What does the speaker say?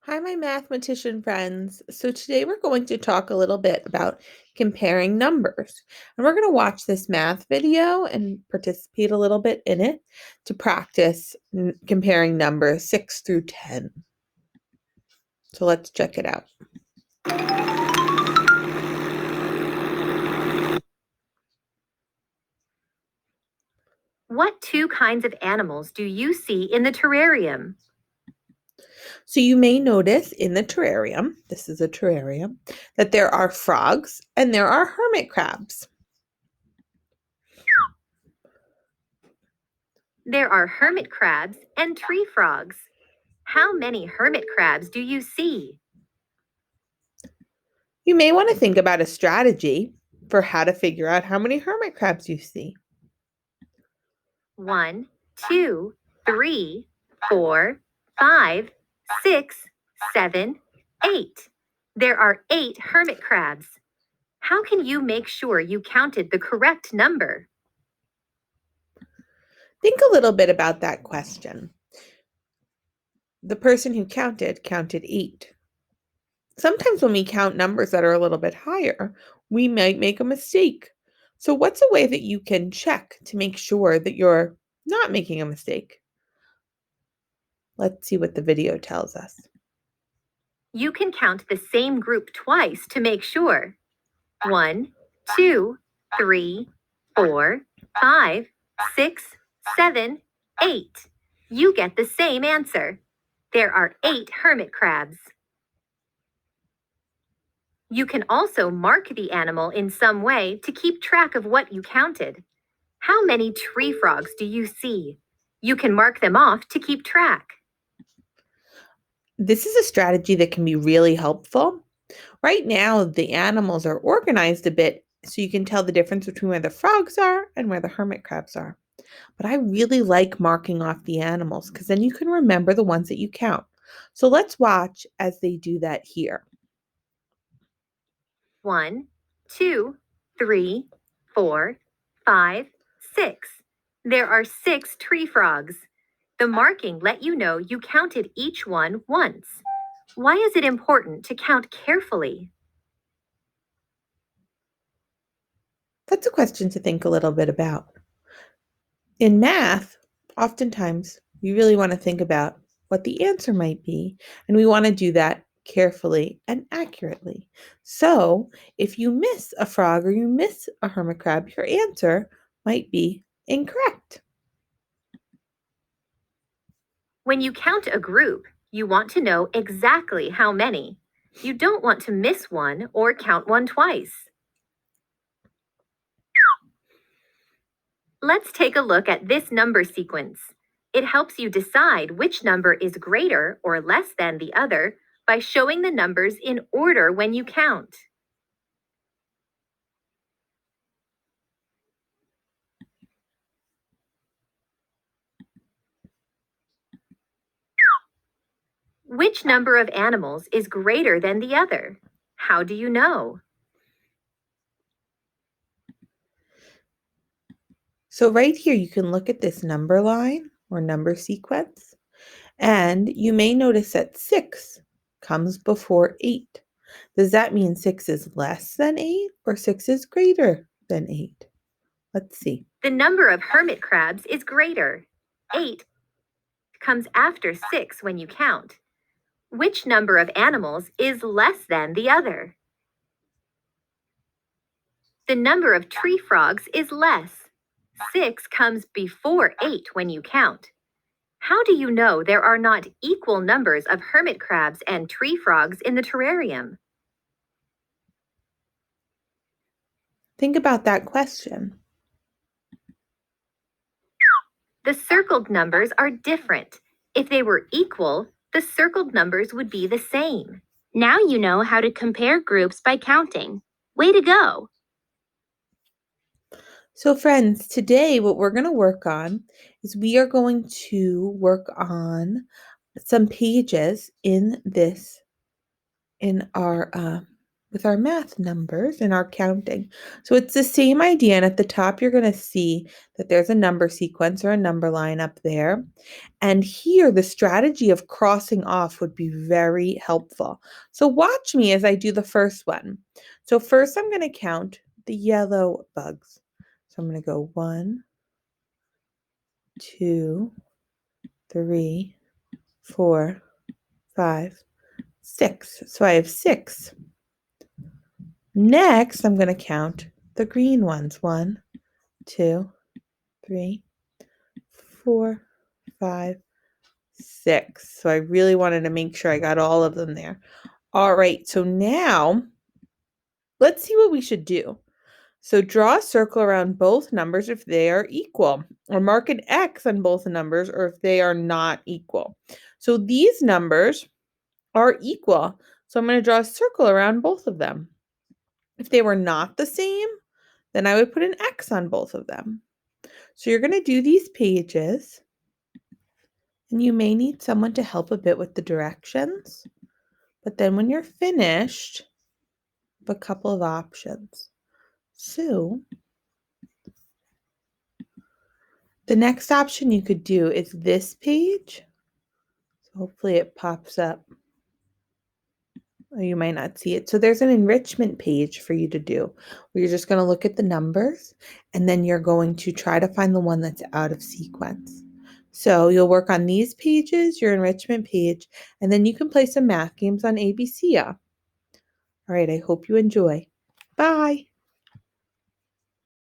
Hi, my mathematician friends. So today we're going to talk a little bit about comparing numbers. And we're going to watch this math video and participate a little bit in it to practice comparing numbers 6 through 10. So let's check it out. What two kinds of animals do you see in the terrarium? So you may notice in the terrarium, this is a terrarium, that there are frogs and there are hermit crabs. There are hermit crabs and tree frogs. How many hermit crabs do you see? You may want to think about a strategy for how to figure out how many hermit crabs you see. 1, 2, 3, 4, 5, 6, 7, 8. There are 8 hermit crabs. How can you make sure you counted the correct number? Think a little bit about that question. The person who counted 8. Sometimes when we count numbers that are a little bit higher, we might make a mistake. So, what's a way that you can check to make sure that you're not making a mistake? Let's see what the video tells us. You can count the same group twice to make sure. 1, 2, 3, 4, 5, 6, 7, 8. You get the same answer. There are 8 hermit crabs. You can also mark the animal in some way to keep track of what you counted. How many tree frogs do you see? You can mark them off to keep track. This is a strategy that can be really helpful. Right now, the animals are organized a bit so you can tell the difference between where the frogs are and where the hermit crabs are. But I really like marking off the animals because then you can remember the ones that you count. So let's watch as they do that here. 1, 2, 3, 4, 5, 6. There are 6 tree frogs. The marking let you know you counted each one once. Why is it important to count carefully? That's a question to think a little bit about. In math, oftentimes we really want to think about what the answer might be, and we want to do that carefully and accurately. So, if you miss a frog or you miss a hermit crab, your answer might be incorrect. When you count a group, you want to know exactly how many. You don't want to miss one or count one twice. Let's take a look at this number sequence. It helps you decide which number is greater or less than the other by showing the numbers in order when you count. Which number of animals is greater than the other? How do you know? So, right here, you can look at this number line or number sequence, and you may notice that 6 comes before 8. Does that mean 6 is less than 8 or 6 is greater than 8? Let's see. The number of hermit crabs is greater. 8 comes after 6 when you count. Which number of animals is less than the other? The number of tree frogs is less. 6 comes before 8 when you count. How do you know there are not equal numbers of hermit crabs and tree frogs in the terrarium? Think about that question. The circled numbers are different. If they were equal, the circled numbers would be the same. Now you know how to compare groups by counting. Way to go! So, friends, today what we're going to work on is we are going to work on some pages in our with our math numbers and our counting. So it's the same idea, and at the top you're going to see that there's a number sequence or a number line up there. And here the strategy of crossing off would be very helpful. So watch me as I do the first one. So first I'm going to count the yellow bugs. So I'm going to go 1, 2, 3, 4, 5, 6. So I have 6. Next, I'm going to count the green ones. 1, 2, 3, 4, 5, 6. So I really wanted to make sure I got all of them there. All right, so now let's see what we should do. So draw a circle around both numbers if they are equal, or mark an X on both numbers or if they are not equal. So these numbers are equal, so I'm going to draw a circle around both of them. If they were not the same, then I would put an X on both of them. So you're going to do these pages, and you may need someone to help a bit with the directions. But then when you're finished, have a couple of options. So the next option you could do is this page. So hopefully it pops up. Or you might not see it. So there's an enrichment page for you to do where you're just going to look at the numbers and then you're going to try to find the one that's out of sequence. So you'll work on these pages, your enrichment page, and then you can play some math games on ABC. All right, I hope you enjoy. Bye.